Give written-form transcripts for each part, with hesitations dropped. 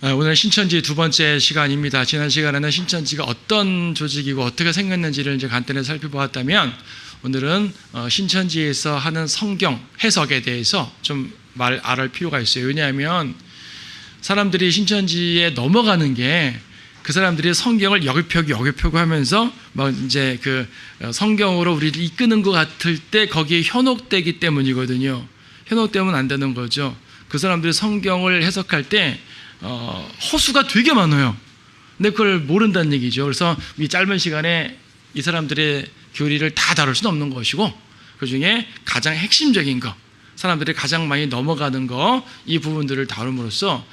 오늘 신천지 두 번째 시간입니다. 지난 시간에는 신천지가 어떤 조직이고 어떻게 생겼는지를 이제 간단히 살펴보았다면, 오늘은 신천지에서 하는 성경 해석에 대해서 좀 알을 필요가 있어요. 왜냐하면 사람들이 신천지에 넘어가는 게, 그 사람들이 성경을 여기 펴고 하면서 막 이제 그 성경으로 우리를 이끄는 것 같을 때 거기에 현혹되기 때문이거든요. 현혹되면 안 되는 거죠. 그 사람들이 성경을 해석할 때 허수가 되게 많아요. 근데 그걸 모른다는 얘기죠. 그래서 이 짧은 시간에 이 사람들의 교리를 다 다룰 수는 없는 것이고, 그 중에 가장 핵심적인 거, 사람들이 가장 많이 넘어가는 거, 이 부분들을 다룸으로써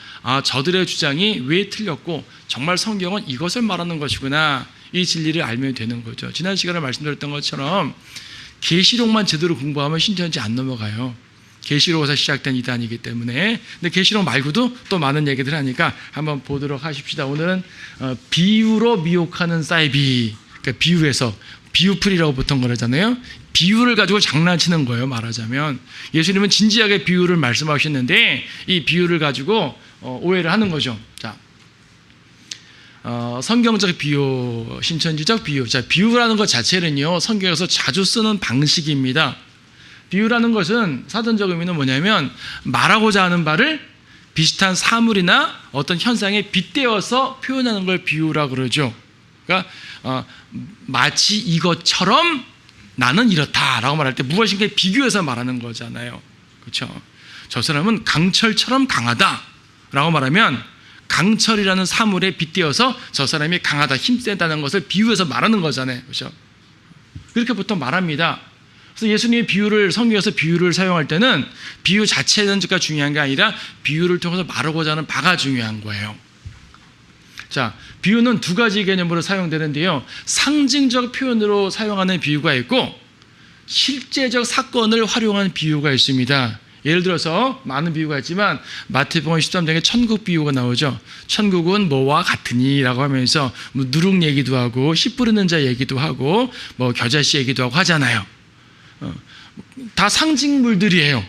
저들의 주장이 왜 틀렸고 정말 성경은 이것을 말하는 것이구나, 이 진리를 알면 되는 거죠. 지난 시간에 말씀드렸던 것처럼 계시록만 제대로 공부하면 신천지 안 넘어가요. 계시록에서 시작된 이단이기 때문에. 근데 계시록 말고도 또 많은 얘기들 하니까 한번 보도록 하십시다. 오늘은 비유로 미혹하는 사이비, 그러니까 비유에서 비유풀이라고 보통 그러잖아요. 비유를 가지고 장난치는 거예요, 말하자면. 예수님은 진지하게 비유를 말씀하셨는데 이 비유를 가지고 오해를 하는 거죠. 자, 성경적 비유, 신천지적 비유. 자, 비유라는 것 자체는요, 성경에서 자주 쓰는 방식입니다. 비유라는 것은 사전적 의미는 뭐냐면, 말하고자 하는 바를 비슷한 사물이나 어떤 현상에 빗대어서 표현하는 걸 비유라 그러죠. 그러니까 마치 이것처럼 나는 이렇다라고 말할 때 무엇인가 비교해서 말하는 거잖아요. 그렇죠? 저 사람은 강철처럼 강하다라고 말하면 강철이라는 사물에 빗대어서 저 사람이 강하다, 힘세다는 것을 비유해서 말하는 거잖아요. 그렇죠? 그렇게 보통 말합니다. 그래서 예수님의 비유를, 성경에서 비유를 사용할 때는 비유 자체는 중요한 게 아니라 비유를 통해서 말하고자 하는 바가 중요한 거예요. 자, 비유는 두 가지 개념으로 사용되는데요, 상징적 표현으로 사용하는 비유가 있고 실제적 사건을 활용한 비유가 있습니다. 예를 들어서 많은 비유가 있지만 마태복음 13장에 천국 비유가 나오죠. 천국은 뭐와 같으니 라고 하면서 누룩 얘기도 하고 씨 뿌리는 자 얘기도 하고 겨자씨 얘기도 하고 하잖아요. 다 상징물들이에요.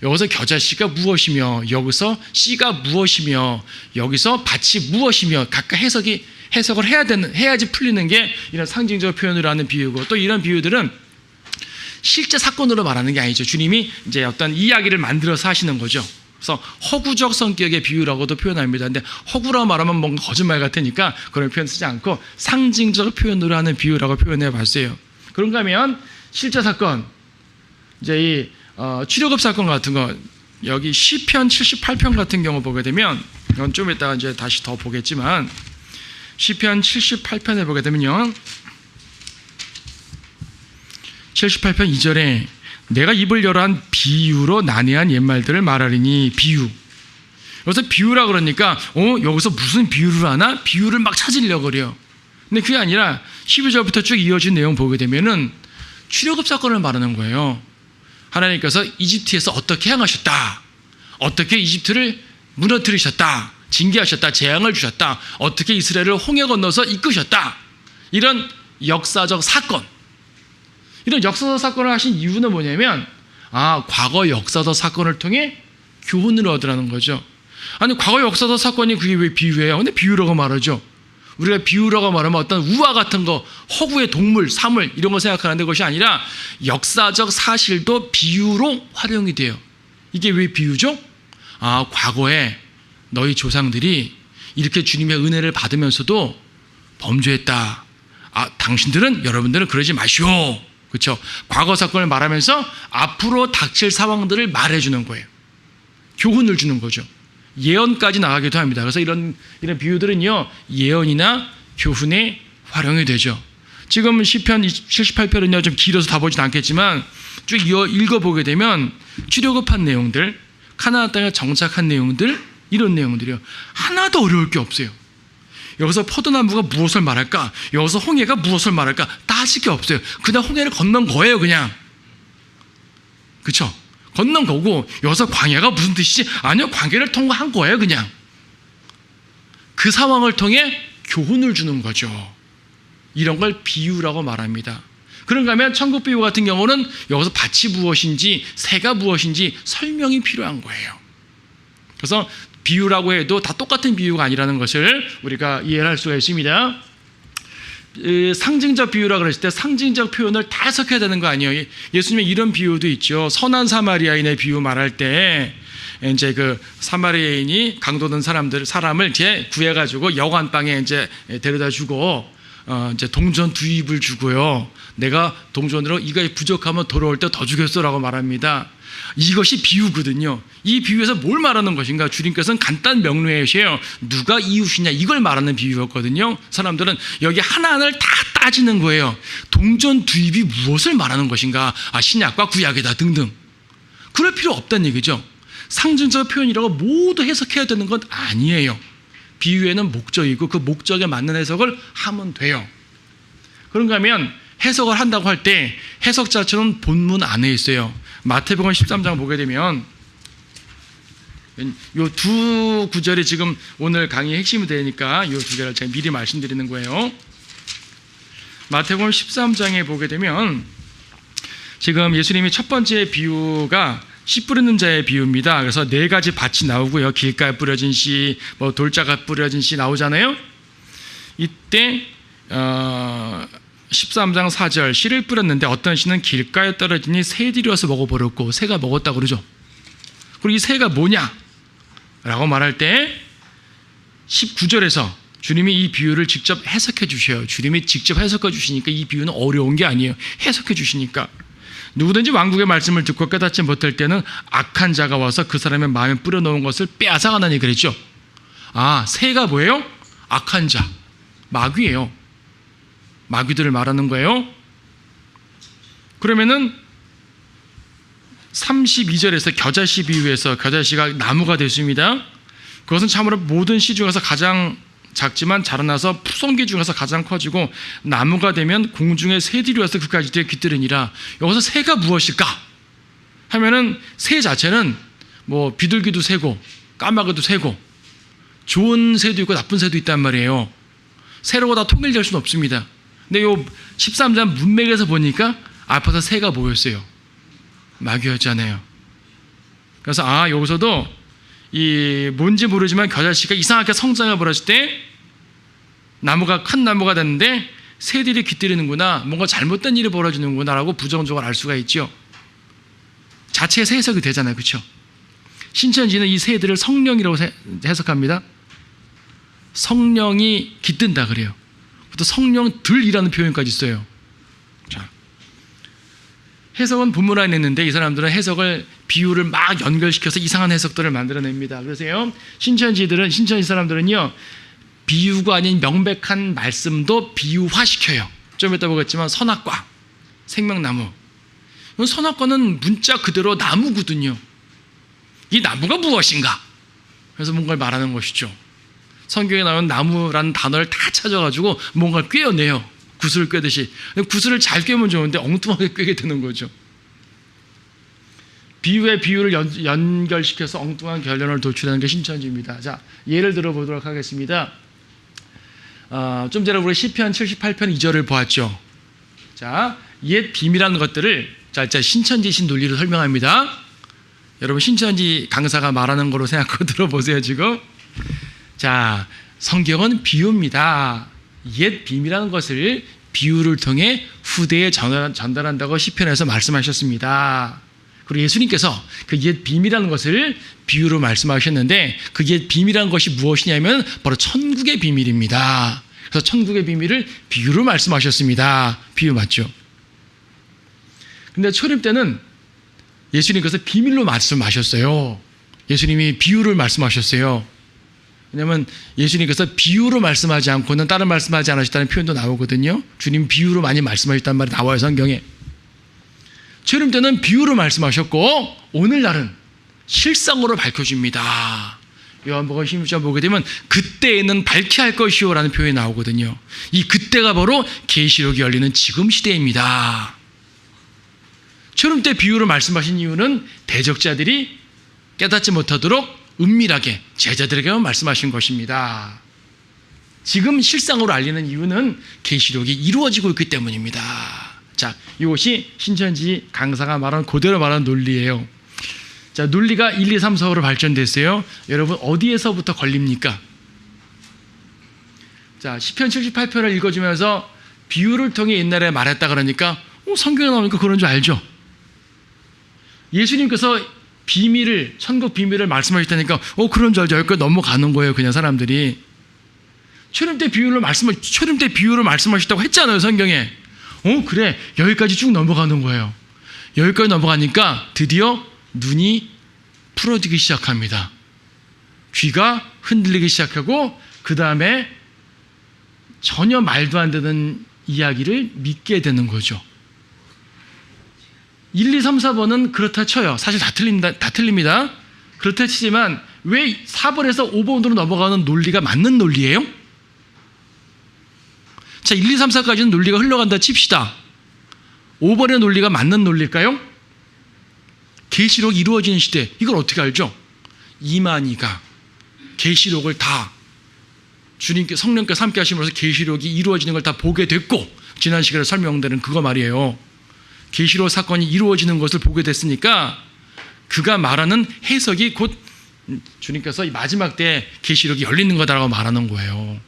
여기서 겨자씨가 무엇이며, 여기서 씨가 무엇이며, 여기서 밭이 무엇이며, 각각 해석을 해야지 풀리는 게 이런 상징적 표현으로 하는 비유고, 또 이런 비유들은 실제 사건으로 말하는 게 아니죠. 주님이 이제 어떤 이야기를 만들어서 하시는 거죠. 그래서 허구적 성격의 비유라고도 표현합니다. 근데 허구라고 말하면 뭔가 거짓말 같으니까 그런 표현 쓰지 않고 상징적 표현으로 하는 비유라고 표현해 봤어요. 그런가 하면 실제 사건, 이제 이 출애굽 사건 같은 거, 여기 시편 78편 같은 경우 보게 되면, 이건 좀 이따가 이제 다시 더 보겠지만, 시편 78편에 보게 되면요, 78편 2절에 내가 입을 열어 한 비유로 난해한 옛말들을 말하리니, 비유. 여기서 비유라 그러니까 여기서 무슨 비유를 하나? 비유를 막 찾으려고 그래요. 근데 그게 아니라 12절부터 쭉 이어진 내용 보게 되면은 출애굽 사건을 말하는 거예요. 하나님께서 이집트에서 어떻게 행하셨다, 어떻게 이집트를 무너뜨리셨다, 징계하셨다, 재앙을 주셨다, 어떻게 이스라엘을 홍해 건너서 이끄셨다, 이런 역사적 사건, 이런 역사적 사건을 하신 이유는 뭐냐면, 과거 역사적 사건을 통해 교훈을 얻으라는 거죠. 아니, 과거 역사적 사건이 그게 왜 비유예요? 근데 비유라고 말하죠. 우리가 비유라고 말하면 어떤 우화 같은 거, 허구의 동물, 사물 이런 거 생각하는데, 그것이 아니라 역사적 사실도 비유로 활용이 돼요. 이게 왜 비유죠? 과거에 너희 조상들이 이렇게 주님의 은혜를 받으면서도 범죄했다. 여러분들은 그러지 마시오. 그렇죠? 과거 사건을 말하면서 앞으로 닥칠 상황들을 말해주는 거예요. 교훈을 주는 거죠. 예언까지 나가기도 합니다. 그래서 이런 비유들은요, 예언이나 교훈에 활용이 되죠. 지금 시편 78편은요, 좀 길어서 다 보진 않겠지만 쭉 읽어보게 되면 출애굽한 내용들, 가나안 땅에 정착한 내용들, 이런 내용들이요, 하나도 어려울 게 없어요. 여기서 포도나무가 무엇을 말할까, 여기서 홍해가 무엇을 말할까, 따질 게 없어요. 그냥 홍해를 건넌 거예요, 그냥. 그렇죠? 건넌 거고, 여기서 광야가 무슨 뜻이지? 아니요, 광야를 통과한 거예요, 그냥. 그 상황을 통해 교훈을 주는 거죠. 이런 걸 비유라고 말합니다. 그런가 하면 천국 비유 같은 경우는 여기서 밭이 무엇인지, 새가 무엇인지 설명이 필요한 거예요. 그래서 비유라고 해도 다 똑같은 비유가 아니라는 것을 우리가 이해를 할 수가 있습니다. 상징적 비유라 그랬을 때 상징적 표현을 다 해석해야 되는 거 아니에요. 예수님의 이런 비유도 있죠. 선한 사마리아인의 비유 말할 때 이제 그 사마리아인이 강도된 사람을 이제 구해가지고 여관방에 이제 데려다 주고 이제 동전 2입을 주고요. 내가 동전으로 이가 부족하면 돌아올 때 더 주겠어라고 말합니다. 이것이 비유거든요. 이 비유에서 뭘 말하는 것인가? 주님께서는 간단 명료하셔요. 누가 이웃이냐 이걸 말하는 비유였거든요. 사람들은 여기 하나하나를 다 따지는 거예요. 동전 2입이 무엇을 말하는 것인가? 신약과 구약이다 등등. 그럴 필요 없다는 얘기죠. 상징적 표현이라고 모두 해석해야 되는 건 아니에요. 비유에는 목적이고 그 목적에 맞는 해석을 하면 돼요. 그런가 하면 해석을 한다고 할 때 해석 자체는 본문 안에 있어요. 마태복음 13장 보게 되면 요 두 구절이 지금 오늘 강의의 핵심이 되니까 요 두 개를 제가 미리 말씀드리는 거예요. 마태복음 13장에 보게 되면 지금 예수님이 첫 번째 비유가 씨 뿌리는 자의 비유입니다. 그래서 4가지 밭이 나오고요. 길가에 뿌려진 씨, 뭐 돌자가 뿌려진 씨 나오잖아요. 이때 13장 4절 씨를 뿌렸는데 어떤 씨는 길가에 떨어지니 새들이 와서 먹어버렸고 새가 먹었다고 그러죠. 그리고 이 새가 뭐냐? 라고 말할 때 19절에서 주님이 이 비유를 직접 해석해 주셔요. 주님이 직접 해석해 주시니까 이 비유는 어려운 게 아니에요. 해석해 주시니까. 누구든지 왕국의 말씀을 듣고 깨닫지 못할 때는 악한 자가 와서 그 사람의 마음에 뿌려놓은 것을 빼앗아가나니 그랬죠. 새가 뭐예요? 악한 자, 마귀예요. 마귀들을 말하는 거예요. 그러면은 32절에서 겨자씨 비유에서 겨자씨가 나무가 됐습니다. 그것은 참으로 모든 씨 중에서 가장 작지만 자라나서 푸송기 중에서 가장 커지고 나무가 되면 공중에 새들이 와서 그까지 뒤에 깃들으니라. 여기서 새가 무엇일까? 하면은 새 자체는 뭐 비둘기도 새고 까마귀도 새고 좋은 새도 있고 나쁜 새도 있단 말이에요. 새로가 다 통일될 수는 없습니다. 근데 요 13장 문맥에서 보니까 앞에서 새가 뭐였어요? 마귀였잖아요. 그래서 여기서도 이 뭔지 모르지만 겨자씨가 이상하게 성장해 버렸을 때 나무가 큰 나무가 됐는데 새들이 깃들이는구나, 뭔가 잘못된 일이 벌어지는구나라고 부정적으로 알 수가 있죠. 자체에서 해석이 되잖아요, 그렇죠? 신천지는 이 새들을 성령이라고 해석합니다. 성령이 깃든다 그래요. 또 성령들이라는 표현까지 있어요. 자, 해석은 본문 안에 있는데 이 사람들은 해석을 비유를 막 연결시켜서 이상한 해석들을 만들어냅니다. 그래서요, 신천지 사람들은요, 비유가 아닌 명백한 말씀도 비유화시켜요. 좀 이따 보겠지만 선악과, 생명나무. 선악과는 문자 그대로 나무거든요. 이 나무가 무엇인가? 그래서 뭔가를 말하는 것이죠. 성경에 나오는 나무라는 단어를 다 찾아가지고 뭔가를 꿰어내요. 구슬을 꿰듯이. 구슬을 잘 꿰면 좋은데 엉뚱하게 꿰게 되는 거죠. 비유에 비유를 연결시켜서 엉뚱한 결론을 도출하는 게 신천지입니다. 자, 예를 들어보도록 하겠습니다. 좀 전에 우리 시편 78편 2절을 보았죠. 자, 옛 비밀한 것들을 자 신천지신 논리로 설명합니다. 여러분 신천지 강사가 말하는 거로 생각하고 들어보세요. 지금 자, 성경은 비유입니다. 옛 비밀한 것을 비유를 통해 후대에 전달한다고 시편에서 말씀하셨습니다. 그리고 예수님께서 그 옛 비밀한 것을 비유로 말씀하셨는데 그 옛 비밀한 것이 무엇이냐면 바로 천국의 비밀입니다. 그래서 천국의 비밀을 비유로 말씀하셨습니다. 비유 맞죠? 근데 초림 때는 예수님께서 비밀로 말씀하셨어요. 예수님이 비유를 말씀하셨어요. 왜냐하면 예수님께서 비유로 말씀하지 않고는 다른 말씀하지 않으셨다는 표현도 나오거든요. 주님 비유로 많이 말씀하셨다는 말이 나와요, 성경에. 초림 때는 비유로 말씀하셨고 오늘날은 실상으로 밝혀줍니다. 요한복음 16장 보게 되면 그때에는 밝게 할 것이요라는 표현이 나오거든요. 이 그때가 바로 계시록이 열리는 지금 시대입니다. 초림 때 비유로 말씀하신 이유는 대적자들이 깨닫지 못하도록 은밀하게 제자들에게만 말씀하신 것입니다. 지금 실상으로 알리는 이유는 계시록이 이루어지고 있기 때문입니다. 자, 이것이 신천지 강사가 말한 그대로 말한 논리예요. 자, 논리가 1, 2, 3, 4로 발전됐어요. 여러분 어디에서부터 걸립니까? 자, 시편 78편을 읽어주면서 비유를 통해 옛날에 말했다 그러니까 성경에 나오니까 그런 줄 알죠. 예수님께서 비밀을, 천국 비밀을 말씀하셨다니까 그런 줄 알죠. 여기까지 넘어가는 거예요. 그냥 사람들이. 초림 때 비유를 말씀하셨다고 했잖아요. 성경에. 그래. 여기까지 쭉 넘어가는 거예요. 여기까지 넘어가니까 드디어 눈이 풀어지기 시작합니다. 귀가 흔들리기 시작하고 그 다음에 전혀 말도 안 되는 이야기를 믿게 되는 거죠. 1, 2, 3, 4번은 그렇다 쳐요. 사실 다 틀립니다. 그렇다 치지만 왜 4번에서 5번으로 넘어가는 논리가 맞는 논리예요? 자, 1, 2, 3, 4까지는 논리가 흘러간다 칩시다. 5번의 논리가 맞는 논리일까요? 계시록이 이루어지는 시대, 이걸 어떻게 알죠? 이만희가 계시록을 다 주님께, 성령께서 함께 하심으로써 계시록이 이루어지는 걸 다 보게 됐고, 지난 시간에 설명드린 그거 말이에요. 계시록 사건이 이루어지는 것을 보게 됐으니까 그가 말하는 해석이 곧 주님께서 이 마지막 때 계시록이 열리는 거다라고 말하는 거예요.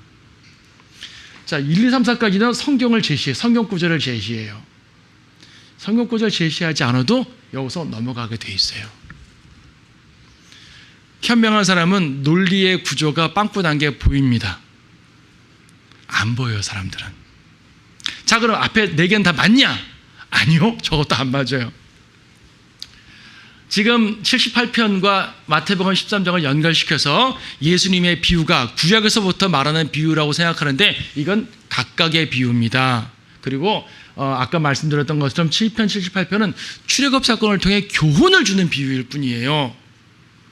자, 1, 2, 3, 4까지는 성경을 제시해, 성경 구절을 제시해요. 성경 구절 제시하지 않아도 여기서 넘어가게 돼 있어요. 현명한 사람은 논리의 구조가 빵꾸난 게 보입니다. 안 보여요, 사람들은. 자, 그럼 앞에 4개는 다 맞냐? 아니요, 저것도 안 맞아요. 지금 78편과 마태복음 13장을 연결시켜서 예수님의 비유가 구약에서부터 말하는 비유라고 생각하는데 이건 각각의 비유입니다. 그리고 아까 말씀드렸던 것처럼 7편, 78편은 출애굽 사건을 통해 교훈을 주는 비유일 뿐이에요.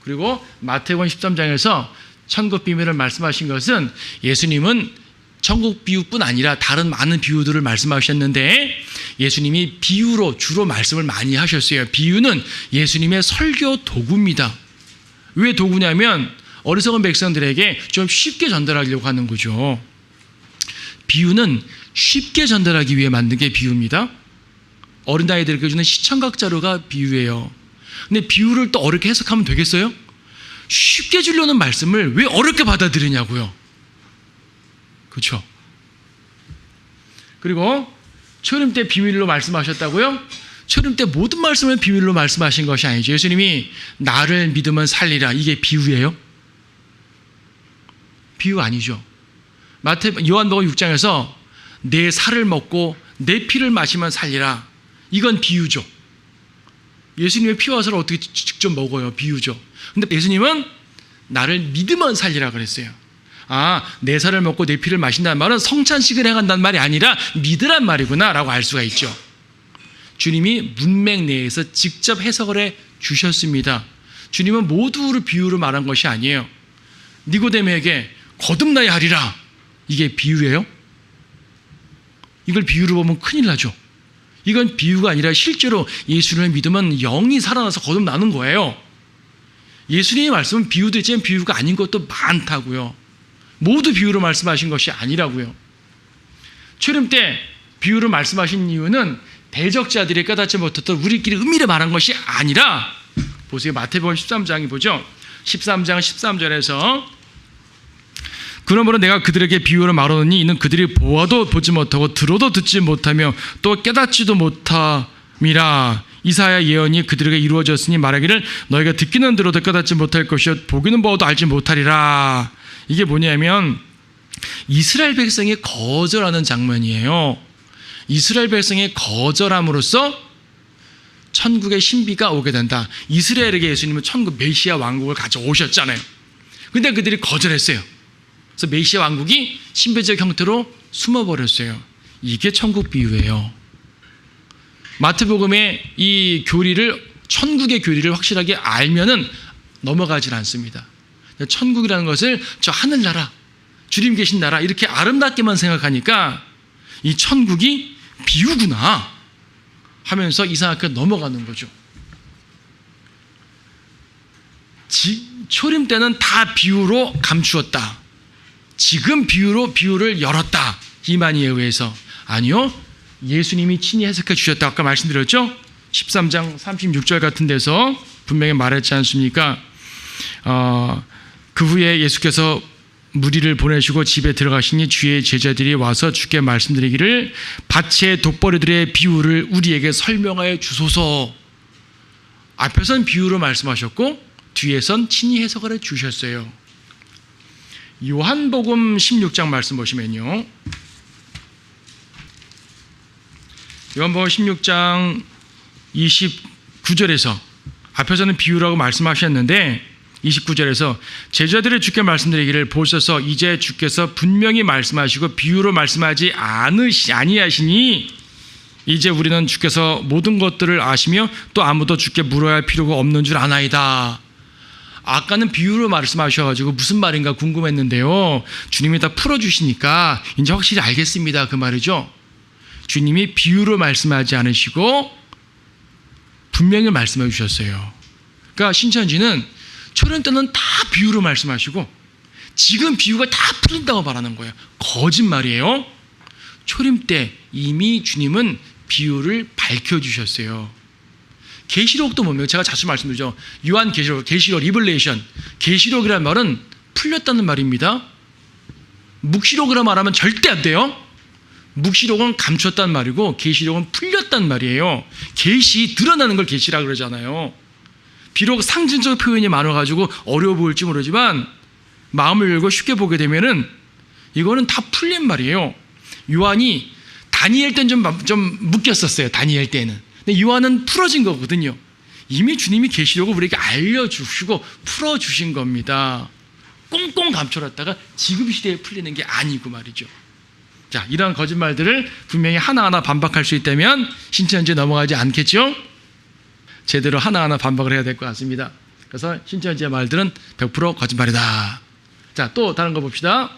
그리고 마태복음 13장에서 천국 비밀을 말씀하신 것은 예수님은 천국 비유뿐 아니라 다른 많은 비유들을 말씀하셨는데 예수님이 비유로 주로 말씀을 많이 하셨어요. 비유는 예수님의 설교 도구입니다. 왜 도구냐면 어리석은 백성들에게 좀 쉽게 전달하려고 하는 거죠. 비유는 쉽게 전달하기 위해 만든 게 비유입니다. 어린아이들에게 주는 시청각 자료가 비유예요. 근데 비유를 또 어렵게 해석하면 되겠어요? 쉽게 주려는 말씀을 왜 어렵게 받아들이냐고요. 그렇죠? 그리고 초림 때 비밀로 말씀하셨다고요? 초림 때 모든 말씀을 비밀로 말씀하신 것이 아니죠. 예수님이 나를 믿으면 살리라. 이게 비유예요? 비유 아니죠. 요한복음 6장에서 내 살을 먹고 내 피를 마시면 살리라. 이건 비유죠. 예수님의 피와 살을 어떻게 직접 먹어요? 비유죠. 근데 예수님은 나를 믿으면 살리라 그랬어요. 내 살을 먹고 내 피를 마신다는 말은 성찬식을 행한다는 말이 아니라 믿으란 말이구나 라고 알 수가 있죠. 주님이 문맥 내에서 직접 해석을 해 주셨습니다. 주님은 모두를 비유로 말한 것이 아니에요. 니고데모에게 거듭나야 하리라. 이게 비유예요? 이걸 비유로 보면 큰일 나죠. 이건 비유가 아니라 실제로 예수님을 믿으면 영이 살아나서 거듭나는 거예요. 예수님의 말씀은 비유도 있지만 비유가 아닌 것도 많다고요. 모두 비유로 말씀하신 것이 아니라고요. 초림 때 비유로 말씀하신 이유는 대적자들이 깨닫지 못했던 우리끼리 은밀히 말한 것이 아니라, 보세요. 마태복음 13장이 보죠. 13장 13절에서 그러므로 내가 그들에게 비유로 말하노니 이는 그들이 보아도 보지 못하고 들어도 듣지 못하며 또 깨닫지도 못함이라. 이사야 예언이 그들에게 이루어졌으니 말하기를 너희가 듣기는 들어도 깨닫지 못할 것이요 보기는 보아도 알지 못하리라. 이게 뭐냐면 이스라엘 백성이 거절하는 장면이에요. 이스라엘 백성이 거절함으로써 천국의 신비가 오게 된다. 이스라엘에게 예수님은 천국 메시아 왕국을 가져오셨잖아요. 근데 그들이 거절했어요. 그래서 메시아 왕국이 신비적 형태로 숨어버렸어요. 이게 천국 비유예요. 마태복음의 이 교리를, 천국의 교리를 확실하게 알면은 넘어가질 않습니다. 천국이라는 것을 저 하늘나라, 주님 계신 나라 이렇게 아름답게만 생각하니까 이 천국이 비유구나 하면서 이상하게 넘어가는 거죠. 초림 때는 다 비유로 감추었다. 지금 비유로 비유를 열었다. 이만희에 의해서. 아니요. 예수님이 친히 해석해 주셨다. 아까 말씀드렸죠? 13장 36절 같은 데서 분명히 말했지 않습니까? 그 후에 예수께서 무리를 보내시고 집에 들어가시니 주의 제자들이 와서 주께 말씀드리기를 밭의 독버리들의 비유를 우리에게 설명하여 주소서. 앞에선 비유로 말씀하셨고 뒤에선 친히 해석을 해 주셨어요. 요한복음 16장 말씀 보시면요. 요한복음 16장 29절에서 앞에서는 비유라고 말씀하셨는데 29절에서 제자들의 주께 말씀드리기를 보셔서 이제 주께서 분명히 말씀하시고 비유로 말씀하지 아니하시니 이제 우리는 주께서 모든 것들을 아시며 또 아무도 주께 물어야 할 필요가 없는 줄 아나이다. 아까는 비유로 말씀하셔가지고 무슨 말인가 궁금했는데요. 주님이 다 풀어주시니까 이제 확실히 알겠습니다. 그 말이죠. 주님이 비유로 말씀하지 않으시고 분명히 말씀해 주셨어요. 그러니까 신천지는 초림 때는 다 비유로 말씀하시고 지금 비유가 다 풀린다고 말하는 거예요. 거짓말이에요. 초림 때 이미 주님은 비유를 밝혀주셨어요. 계시록도 보면 제가 자주 말씀드리죠. 요한 계시록, 리벌레이션. 계시록이라는 말은 풀렸다는 말입니다. 묵시록이라 말하면 절대 안 돼요. 묵시록은 감췄단 말이고 계시록은 풀렸단 말이에요. 계시, 드러나는 걸 계시라 그러잖아요. 비록 상징적 표현이 많아가지고 어려워 보일지 모르지만 마음을 열고 쉽게 보게 되면은 이거는 다 풀린 말이에요. 요한이 다니엘 때는 좀 묶였었어요. 다니엘 때는. 근데 요한은 풀어진 거거든요. 이미 주님이 계시록을 우리에게 알려주시고 풀어주신 겁니다. 꽁꽁 감춰놨다가 지금 시대에 풀리는 게 아니고 말이죠. 자, 이런 거짓말들을 분명히 하나하나 반박할 수 있다면 신천지에 넘어가지 않겠죠? 제대로 하나하나 반박을 해야 될 것 같습니다. 그래서 신천지의 말들은 100% 거짓말이다. 자, 또 다른 거 봅시다.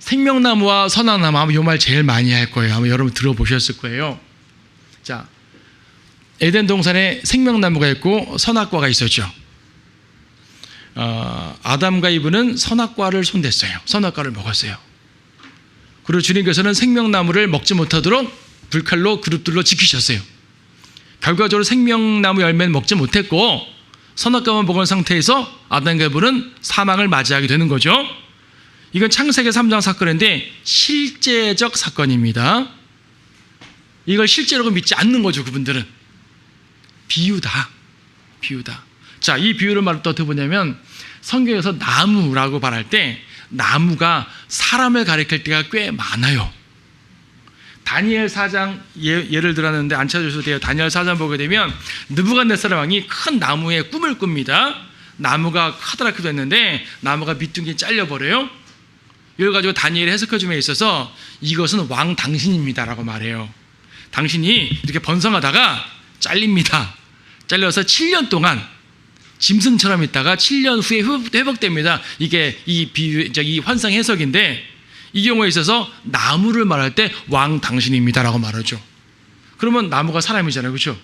생명나무와 선악나무, 아마 이 말 제일 많이 할 거예요. 아마 여러분 들어보셨을 거예요. 자, 에덴 동산에 생명나무가 있고 선악과가 있었죠. 아담과 이브는 선악과를 손댔어요. 선악과를 먹었어요. 그리고 주님께서는 생명나무를 먹지 못하도록 불칼로 그룹들로 지키셨어요. 결과적으로 생명나무 열매는 먹지 못했고 선악과만 먹은 상태에서 아담과 이브는 사망을 맞이하게 되는 거죠. 이건 창세기 3장 사건인데 실제적 사건입니다. 이걸 실제로 믿지 않는 거죠. 그분들은 비유다. 자, 이 비유를 말을 또 어떻게 보냐면 성경에서 나무라고 말할 때 나무가 사람을 가리킬 때가 꽤 많아요. 다니엘 4장 예를 들었는데 안 찾으셔도 돼요. 다니엘 4장 보게 되면 느부갓네살 왕이 큰 나무에 꿈을 꿉니다. 나무가 커다랗게 됐는데 나무가 밑둥이 잘려버려요. 이걸 가지고 다니엘이 해석해줌에 있어서 이것은 왕 당신입니다라고 말해요. 당신이 이렇게 번성하다가 잘립니다. 잘려서 7년 동안 짐승처럼 있다가 7년 후에 회복됩니다. 이게 이 환상 해석인데 이 경우에 있어서 나무를 말할 때 왕 당신입니다라고 말하죠. 그러면 나무가 사람이잖아요. 그렇죠?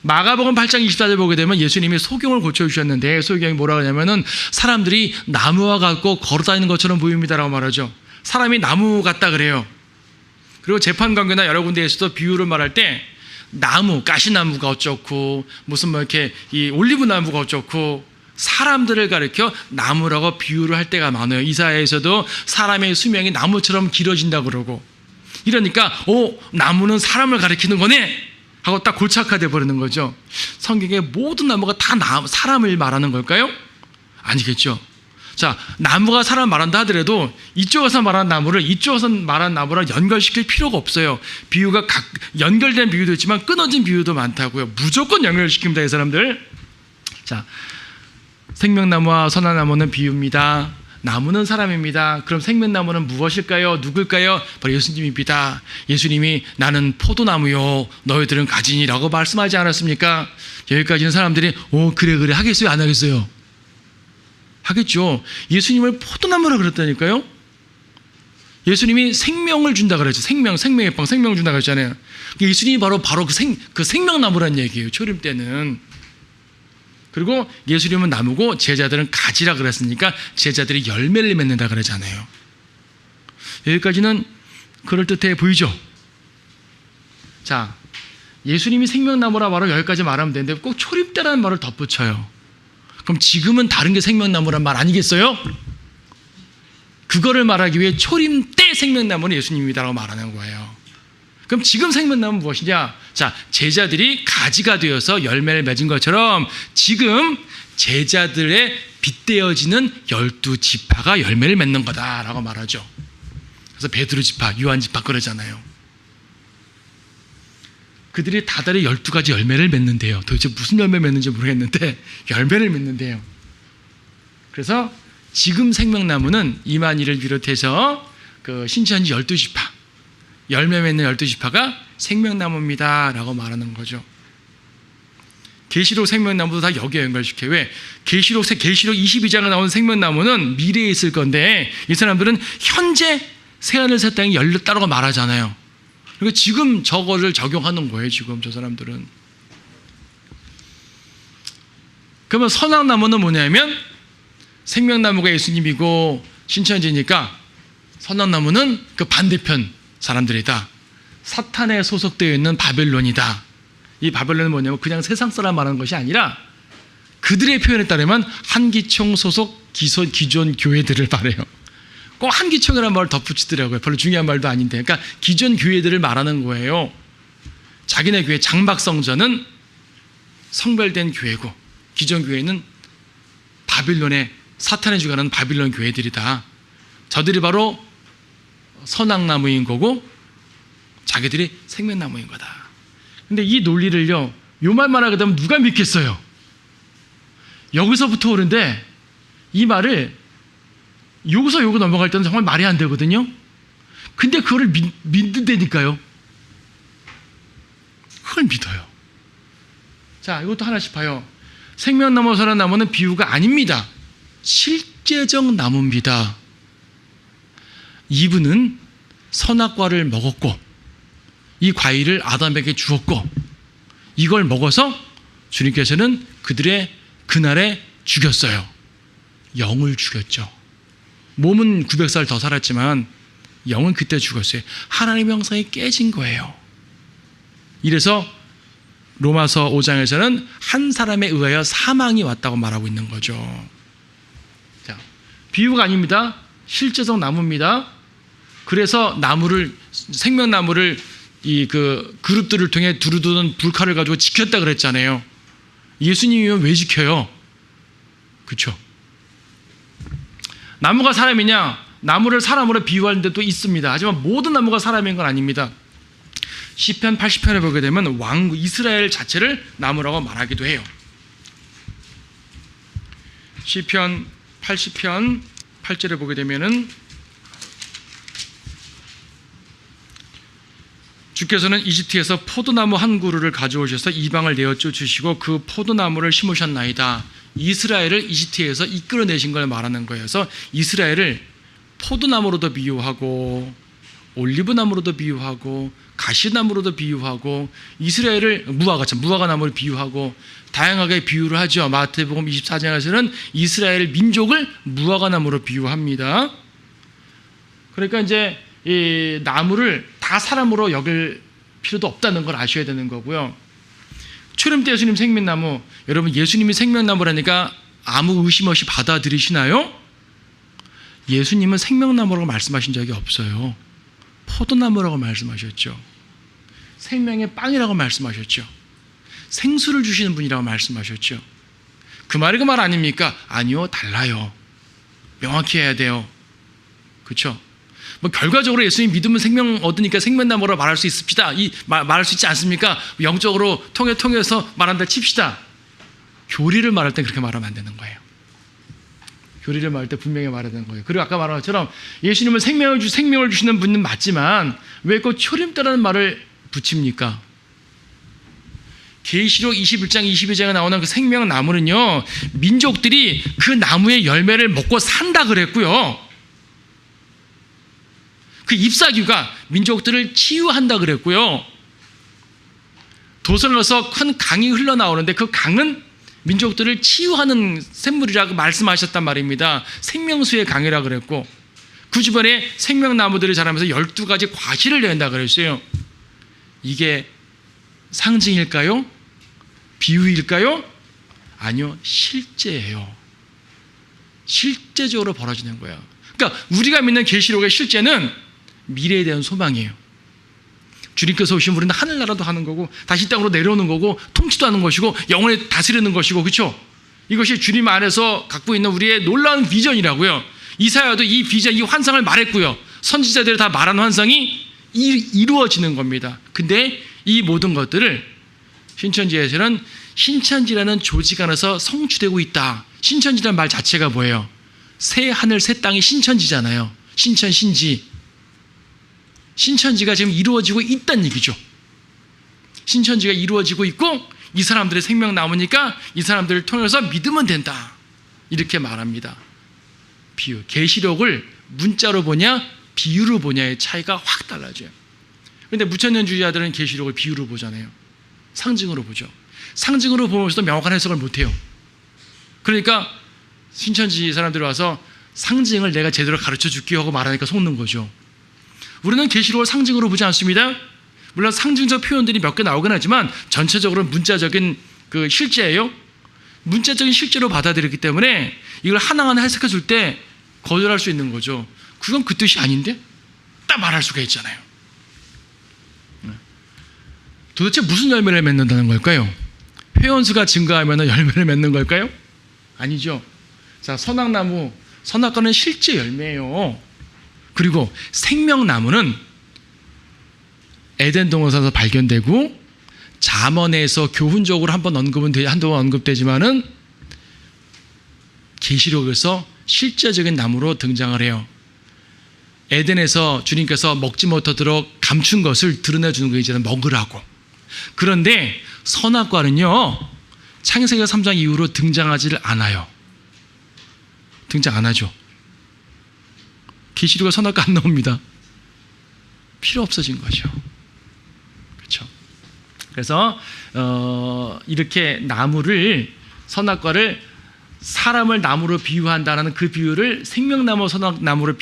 마가복음 8장 24절 보게 되면 예수님이 소경을 고쳐주셨는데 소경이 뭐라고 하냐면은 사람들이 나무와 같고 걸어다니는 것처럼 보입니다라고 말하죠. 사람이 나무 같다 그래요. 그리고 재판관계나 여러 군데에서도 비유를 말할 때 나무, 가시나무가 어쩌고 무슨 뭐 이렇게 이 올리브 나무가 어쩌고 사람들을 가리켜 나무라고 비유를 할 때가 많아요. 이사야에서도 사람의 수명이 나무처럼 길어진다 그러고 이러니까 나무는 사람을 가리키는 거네 하고 딱 골착화돼 버리는 거죠. 성경의 모든 나무가 다 사람을 말하는 걸까요? 아니겠죠. 자, 나무가 사람 말한다 하더라도 이쪽에서 말하는 나무를 이쪽에서 말하는 나무랑 연결시킬 필요가 없어요. 비유가 연결된 비유도 있지만 끊어진 비유도 많다고요. 무조건 연결시킵니다, 이 사람들. 자, 생명나무와 선악나무는 비유입니다. 나무는 사람입니다. 그럼 생명나무는 무엇일까요? 누굴까요? 바로 예수님입니다. 예수님이 나는 포도나무요 너희들은 가지니라고 말씀하지 않았습니까? 여기까지는 사람들이 그래 하겠어요? 안 하겠어요? 하겠죠. 예수님을 포도나무라 그랬다니까요. 예수님이 생명을 준다 그랬죠. 생명의 빵, 생명 준다 그랬잖아요. 예수님이 바로 그 생명나무란 얘기예요. 초림 때는. 그리고 예수님은 나무고 제자들은 가지라 그랬으니까 제자들이 열매를 맺는다 그러잖아요. 여기까지는 그럴듯해 보이죠? 자, 예수님이 생명나무라 말하면 여기까지 말하면 되는데 꼭 초림때라는 말을 덧붙여요. 그럼 지금은 다른 게 생명나무란 말 아니겠어요? 그거를 말하기 위해 초림때 생명나무는 예수님이다라고 말하는 거예요. 그럼 지금 생명나무는 무엇이냐? 자, 제자들이 가지가 되어서 열매를 맺은 것처럼 지금 제자들의 빗대어지는 12지파가 열매를 맺는 거다라고 말하죠. 그래서 베드로 지파, 요한 지파 그러잖아요. 그들이 다달이 12가지 열매를 맺는데요. 도대체 무슨 열매 맺는지 모르겠는데 열매를 맺는데요. 그래서 지금 생명나무는 이만희를 비롯해서 그 신천지 12지파, 열매 맺는 12지파가 생명나무입니다 라고 말하는 거죠. 계시록 생명나무도 다 여기에 연결시켜요. 왜? 계시록 22장에 나오는 생명나무는 미래에 있을 건데 이 사람들은 현재 새하늘 새 땅이 열렸다고 말하잖아요. 그러니까 지금 저거를 적용하는 거예요. 지금 저 사람들은. 그러면 선악나무는 뭐냐면 생명나무가 예수님이고 신천지니까 선악나무는 그 반대편 사람들이다. 사탄에 소속되어 있는 바벨론이다. 이 바벨론은 뭐냐면 그냥 세상 사람 말하는 것이 아니라 그들의 표현에 따르면 한기총 소속 기존 교회들을 말해요. 꼭 한기총이라는 말을 덧붙이더라고요. 별로 중요한 말도 아닌데. 그러니까 기존 교회들을 말하는 거예요. 자기네 교회 장막성전은 성별된 교회고 기존 교회는 바빌론의 사탄의 주관하는 바빌론 교회들이다. 저들이 바로 선악나무인 거고 자기들이 생명나무인 거다. 근데 이 논리를요, 요 말만 하게 되면 누가 믿겠어요? 여기서부터 오는데 이 말을 여기서 요거 넘어갈 때는 정말 말이 안 되거든요. 근데 그거를 믿는다니까요. 그걸 믿어요. 자, 이것도 하나씩 봐요. 생명나무, 선악나무는 비유가 아닙니다. 실제적 나무입니다. 이브는 선악과를 먹었고 이 과일을 아담에게 주었고 이걸 먹어서 주님께서는 그들의 그날에 죽였어요. 영을 죽였죠. 몸은 900살 더 살았지만 영은 그때 죽었어요. 하나님의 형상이 깨진 거예요. 이래서 로마서 5장에서는 한 사람에 의하여 사망이 왔다고 말하고 있는 거죠. 자, 비유가 아닙니다. 실제적 나무입니다. 그래서 생명나무를 이 그 그룹들을 통해 두루두는 불칼을 가지고 지켰다 그랬잖아요. 예수님이면 왜 지켜요? 그렇죠? 나무가 사람이냐? 나무를 사람으로 비유하는 데도 있습니다. 하지만 모든 나무가 사람인 건 아닙니다. 시편 80편에 보게 되면 이스라엘 자체를 나무라고 말하기도 해요. 시편 80편 8절에 보게 되면은 주께서는 이집트에서 포도나무 한 그루를 가져오셔서 이방을 내어줘 주시고 그 포도나무를 심으셨나이다. 이스라엘을 이집트에서 이끌어내신 걸 말하는 거예요. 그래서 이스라엘을 포도나무로도 비유하고 올리브나무로도 비유하고 가시나무로도 비유하고 이스라엘을 무화과 나무를 비유하고 다양하게 비유를 하죠. 마태복음 24장에서는 이스라엘 민족을 무화과 나무로 비유합니다. 그러니까 이제 이 나무를 다 사람으로 여길 필요도 없다는 걸 아셔야 되는 거고요. 초림 때 예수님 생명나무, 여러분 예수님이 생명나무라니까 아무 의심 없이 받아들이시나요? 예수님은 생명나무라고 말씀하신 적이 없어요. 포도나무라고 말씀하셨죠. 생명의 빵이라고 말씀하셨죠. 생수를 주시는 분이라고 말씀하셨죠. 그 말이 그 말 아닙니까? 아니요, 달라요. 명확히 해야 돼요. 그렇죠? 뭐 결과적으로 예수님 믿으면 생명 얻으니까 생명나무라고 말할 수 있습니다. 말할 수 있지 않습니까? 영적으로 통해서 말한다 칩시다. 교리를 말할 때 그렇게 말하면 안 되는 거예요. 교리를 말할 때 분명히 말해야 되는 거예요. 그리고 아까 말한 것처럼 예수님은 생명을 주시는 분은 맞지만 왜 꼭 초림때라는 말을 붙입니까? 계시록 21장 22장에 나오는 그 생명나무는요, 민족들이 그 나무의 열매를 먹고 산다 그랬고요, 그 잎사귀가 민족들을 치유한다 그랬고요, 도성에서 큰 강이 흘러나오는데 그 강은 민족들을 치유하는 샘물이라고 말씀하셨단 말입니다. 생명수의 강이라 그랬고 그 주변에 생명나무들이 자라면서 12가지 과실을 낸다 그랬어요. 이게 상징일까요? 비유일까요? 아니요, 실제예요. 실제적으로 벌어지는 거예요. 그러니까 우리가 믿는 계시록의 실제는 미래에 대한 소망이에요. 주님께서 오시면 우리는 하늘나라도 하는 거고 다시 땅으로 내려오는 거고 통치도 하는 것이고 영원히 다스리는 것이고, 그렇죠? 이것이 주님 안에서 갖고 있는 우리의 놀라운 비전이라고요. 이사야도 이 비전, 이 환상을 말했고요. 선지자들이 다 말한 환상이 이루어지는 겁니다. 근데 이 모든 것들을 신천지에서는 신천지라는 조직 안에서 성취되고 있다. 신천지라는 말 자체가 뭐예요? 새 하늘 새 땅이 신천지잖아요. 신천 신지. 신천지가 지금 이루어지고 있다는 얘기죠. 신천지가 이루어지고 있고 이 사람들의 생명 남으니까 이 사람들을 통해서 믿으면 된다. 이렇게 말합니다. 비유. 계시록을 문자로 보냐 비유로 보냐의 차이가 확 달라져요. 그런데 무천년주의자들은 계시록을 비유로 보잖아요. 상징으로 보죠. 상징으로 보면서도 명확한 해석을 못해요. 그러니까 신천지 사람들이 와서 상징을 내가 제대로 가르쳐 줄게 하고 말하니까 속는 거죠. 우리는 계시록을 상징으로 보지 않습니다. 물론 상징적 표현들이 몇 개 나오긴 하지만 전체적으로 문자적인 그 실제예요. 문자적인 실제로 받아들였기 때문에 이걸 하나하나 해석해 줄 때 거절할 수 있는 거죠. 그건 그 뜻이 아닌데? 딱 말할 수가 있잖아요. 도대체 무슨 열매를 맺는다는 걸까요? 회원수가 증가하면 열매를 맺는 걸까요? 아니죠. 자, 선악나무, 선악과는 실제 열매예요. 그리고 생명나무는 에덴 동산에서 발견되고 잠언에서 교훈적으로 한번 언급되지만은 계시록에서 실제적인 나무로 등장을 해요. 에덴에서 주님께서 먹지 못하도록 감춘 것을 드러내주는 거 이제는 먹으라고. 그런데 선악과는요, 창세기 3장 이후로 등장하지를 않아요. 등장 안 하죠. 계시록에 선악과 안 나옵니다. 필요 없어진 거죠. 그렇죠. 그래서 이렇게 나무를, 선악과를 사람을 나무로 비유한다는 그 비유를 생명나무, 선악나무로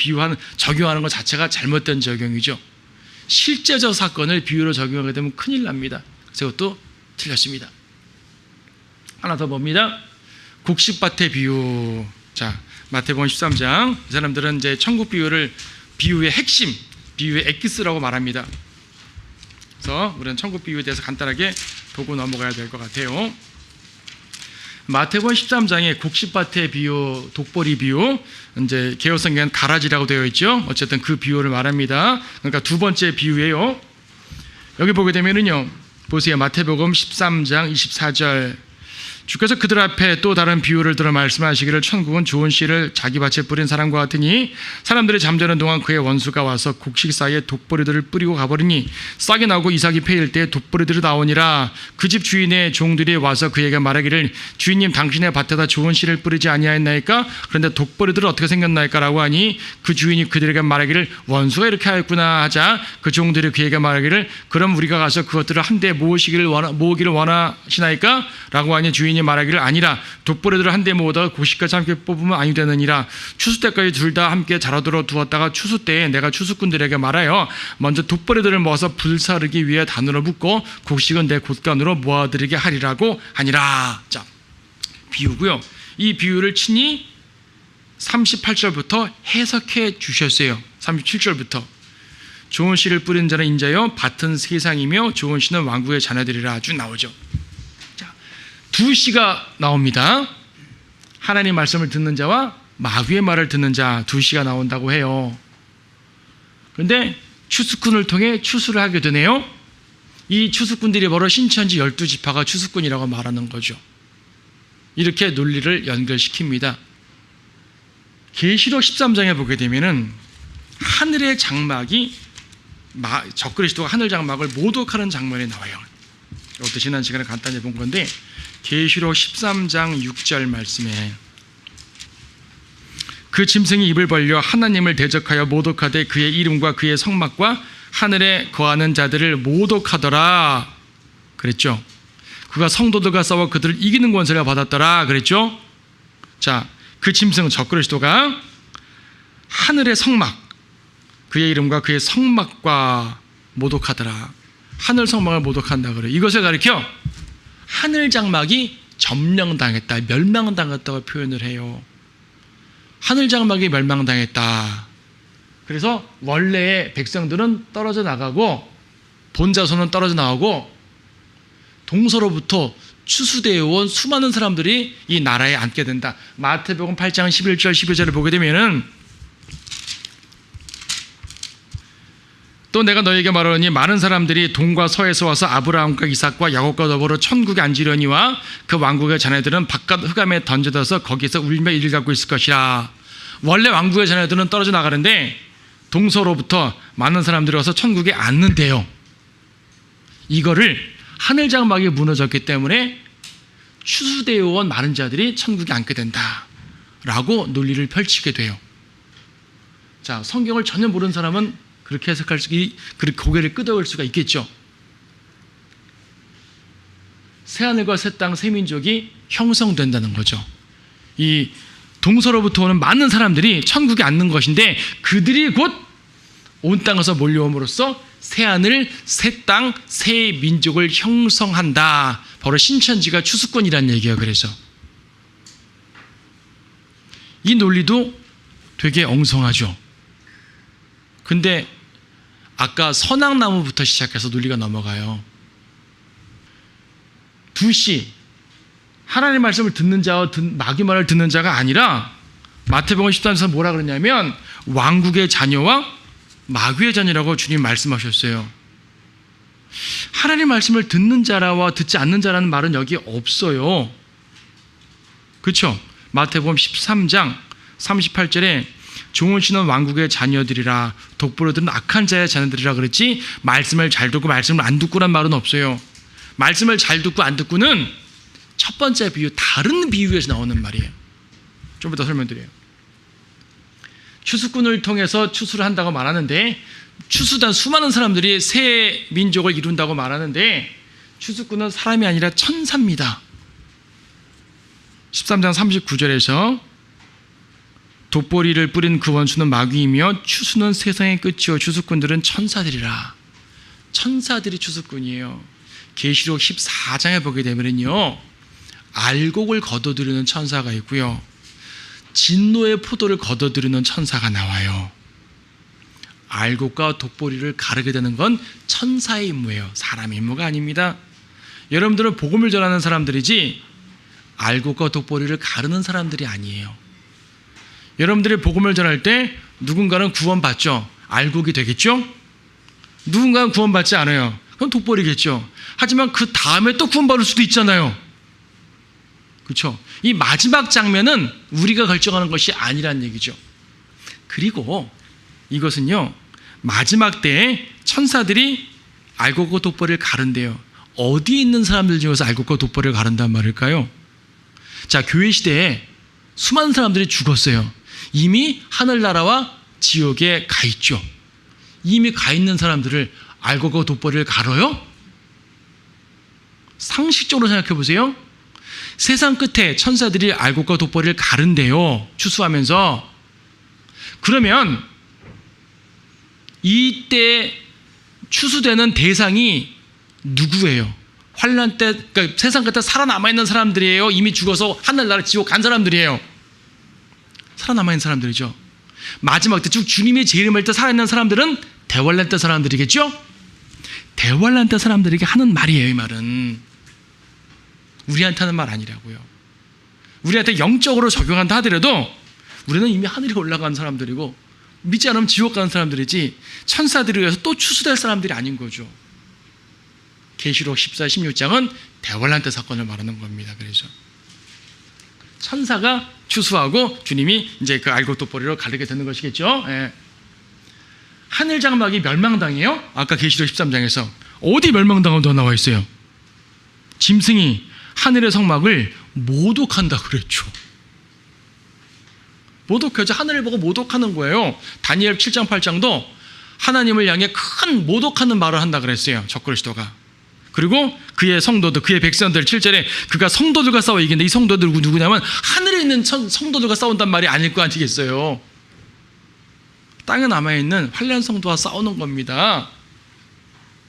적용하는 것 자체가 잘못된 적용이죠. 실제적 사건을 비유로 적용하게 되면 큰일 납니다. 그래서 이것도 틀렸습니다. 하나 더 봅니다. 곡식밭의 비유. 자, 마태복음 13장. 이 사람들은 이제 천국 비유를 비유의 핵심, 비유의 엑기스라고 말합니다. 그래서 우리는 천국 비유에 대해서 간단하게 보고 넘어가야 될 것 같아요. 마태복음 13장에 곡식밭의 비유, 독보리 비유, 이제 개혁성경은 가라지라고 되어 있죠. 어쨌든 그 비유를 말합니다. 그러니까 두 번째 비유예요. 여기 보게 되면은요, 보세요. 마태복음 13장 24절. 주께서 그들 앞에 또 다른 비유를 들어 말씀하시기를 천국은 좋은 씨를 자기 밭에 뿌린 사람과 같으니 사람들이 잠자는 동안 그의 원수가 와서 곡식 사이에 독보리들을 뿌리고 가버리니 싹이 나고 이삭이 패일 때 독보리들이 나오니라. 그 집 주인의 종들이 와서 그에게 말하기를 주인님 당신의 밭에다 좋은 씨를 뿌리지 아니하였나이까? 그런데 독보리들은 어떻게 생겼나이까? 라고 하니 그 주인이 그들에게 말하기를 원수가 이렇게 하였구나 하자 그 종들이 그에게 말하기를 그럼 우리가 가서 그것들을 한데 모으기를 원하시나이까? 라고 하니 주인이 말하기를 아니라 독보리들을 한데 모으다가 곡식까지 함께 뽑으면 아니 되느니라. 추수 때까지 둘 다 함께 자라도록 두었다가 추수 때에 내가 추수꾼들에게 말하여 먼저 독보리들을 모아서 불사르기 위해 단으로 묶고 곡식은 내 곳간으로 모아드리게 하리라고 하니라. 자, 비유고요. 이 비유를 친히 38절부터 해석해 주셨어요. 37절부터 좋은 씨를 뿌린 자는 인자요 밭은 세상이며 좋은 씨는 왕국의 자녀들이라 쭉 나오죠. 두 씨가 나옵니다. 하나님 말씀을 듣는 자와 마귀의 말을 듣는 자 두 씨가 나온다고 해요. 그런데 추수꾼을 통해 추수를 하게 되네요. 이 추수꾼들이 바로 신천지 12지파가 추수꾼이라고 말하는 거죠. 이렇게 논리를 연결시킵니다. 계시록 13장에 보게 되면은 하늘의 장막이 적그리스도가 하늘 장막을 모독하는 장면이 나와요. 이것도 지난 시간에 간단히 본 건데 계시록 13장 6절 말씀에 그 짐승이 입을 벌려 하나님을 대적하여 모독하되 그의 이름과 그의 성막과 하늘에 거하는 자들을 모독하더라 그랬죠. 그가 성도들과 싸워 그들을 이기는 권세를 받았더라 그랬죠. 자, 그 짐승 적그리스도가 하늘의 성막, 그의 이름과 그의 성막과 모독하더라. 하늘 성막을 모독한다 그래요. 이것을 가리켜 하늘 장막이 점령당했다, 멸망당했다고 표현을 해요. 하늘 장막이 멸망당했다. 그래서 원래의 백성들은 떨어져 나가고 본자손은 떨어져 나오고 동서로부터 추수되어 온 수많은 사람들이 이 나라에 앉게 된다. 마태복음 8장 11절 12절을 보게 되면은 또 내가 너에게 말하노니 많은 사람들이 동과 서에서 와서 아브라함과 이삭과 야곱과 더불어 천국에 앉으려니와 그 왕국의 자녀들은 바깥 흑암에 던져져서 거기서 울며 이를 갖고 있을 것이라. 원래 왕국의 자녀들은 떨어져 나가는데 동서로부터 많은 사람들이 와서 천국에 앉는데요. 이거를 하늘 장막이 무너졌기 때문에 추수되어 온 많은 자들이 천국에 앉게 된다라고 논리를 펼치게 돼요. 자, 성경을 전혀 모르는 사람은 그렇게 해석할 수, 그렇게 고개를 끄덕일 수가 있겠죠. 새하늘과 새 땅, 새 민족이 형성된다는 거죠. 이 동서로부터 오는 많은 사람들이 천국에 앉는 것인데 그들이 곧 온 땅에서 몰려옴으로써 새하늘, 새 땅, 새 민족을 형성한다. 바로 신천지가 추수권이라는 얘기예요. 그래서 이 논리도 되게 엉성하죠. 근데 아까 선악나무부터 시작해서 논리가 넘어가요. 둘시 하나님의 말씀을 듣는 자와 마귀 말을 듣는 자가 아니라 마태복음 13장에서 뭐라 그러냐면 왕국의 자녀와 마귀의 자녀라고 주님 말씀하셨어요. 하나님 말씀을 듣는 자라와 듣지 않는 자라는 말은 여기 없어요. 그렇죠? 마태복음 13장 38절에 종을 치는 왕국의 자녀들이라, 독보로들은 악한 자의 자녀들이라 그랬지 말씀을 잘 듣고 말씀을 안 듣고란 말은 없어요. 말씀을 잘 듣고 안 듣고는 첫 번째 비유, 다른 비유에서 나오는 말이에요. 좀 이따 설명드려요. 추수꾼을 통해서 추수를 한다고 말하는데 추수단 수많은 사람들이 새 민족을 이룬다고 말하는데 추수꾼은 사람이 아니라 천사입니다. 13장 39절에서 독보리를 뿌린 그 원수는 마귀이며 추수는 세상의 끝이요 추수꾼들은 천사들이라. 천사들이 추수꾼이에요. 계시록 14장에 보게 되면요, 알곡을 거둬들이는 천사가 있고요, 진노의 포도를 거둬들이는 천사가 나와요. 알곡과 독보리를 가르게 되는 건 천사의 임무예요. 사람의 임무가 아닙니다. 여러분들은 복음을 전하는 사람들이지 알곡과 독보리를 가르는 사람들이 아니에요. 여러분들이 복음을 전할 때 누군가는 구원받죠. 알곡이 되겠죠. 누군가는 구원받지 않아요. 그럼 독보리겠죠. 하지만 그 다음에 또 구원받을 수도 있잖아요. 그렇죠? 이 마지막 장면은 우리가 결정하는 것이 아니란 얘기죠. 그리고 이것은요, 마지막 때에 천사들이 알곡과 독보리를 가른대요. 어디에 있는 사람들 중에서 알곡과 독보리를 가른단 말일까요? 자, 교회 시대에 수많은 사람들이 죽었어요. 이미 하늘나라와 지옥에 가 있죠. 이미 가 있는 사람들을 알곡과 독보리를 가려요? 상식적으로 생각해 보세요. 세상 끝에 천사들이 알곡과 독보리를 가른대요. 추수하면서. 그러면 이때 추수되는 대상이 누구예요? 환난 때, 그러니까 세상 끝에 살아남아있는 사람들이에요? 이미 죽어서 하늘나라 지옥 간 사람들이에요? 살아남아있는 사람들이죠. 마지막 때 쭉 주님이 재림할 때 살아있는 사람들은 대환란 때 사람들이겠죠? 대환란 때 사람들에게 하는 말이에요. 이 말은 우리한테 하는 말 아니라고요. 우리한테 영적으로 적용한다 하더라도 우리는 이미 하늘에 올라간 사람들이고 믿지 않으면 지옥 가는 사람들이지 천사들에 의해서 또 추수될 사람들이 아닌 거죠. 계시록 14, 16장은 대환란 때 사건을 말하는 겁니다. 그래서 천사가 추수하고 주님이 이제 그 알곡 독보리로 가르게 되는 것이겠죠. 예. 하늘 장막이 멸망당해요. 아까 계시록 13장에서 어디 멸망당한다고 나와 있어요? 짐승이 하늘의 성막을 모독한다 그랬죠. 모독하죠. 하늘을 보고 모독하는 거예요. 다니엘 7장 8장도 하나님을 향해 큰 모독하는 말을 한다 그랬어요. 적그리스도가. 그리고 그의 성도들, 그의 백성들 7절에 그가 성도들과 싸워 이기는데 이 성도들 누구냐면 하늘에 있는 성도들과 싸운단 말이 아닐 거 아니겠어요. 땅에 남아있는 환난 성도와 싸우는 겁니다.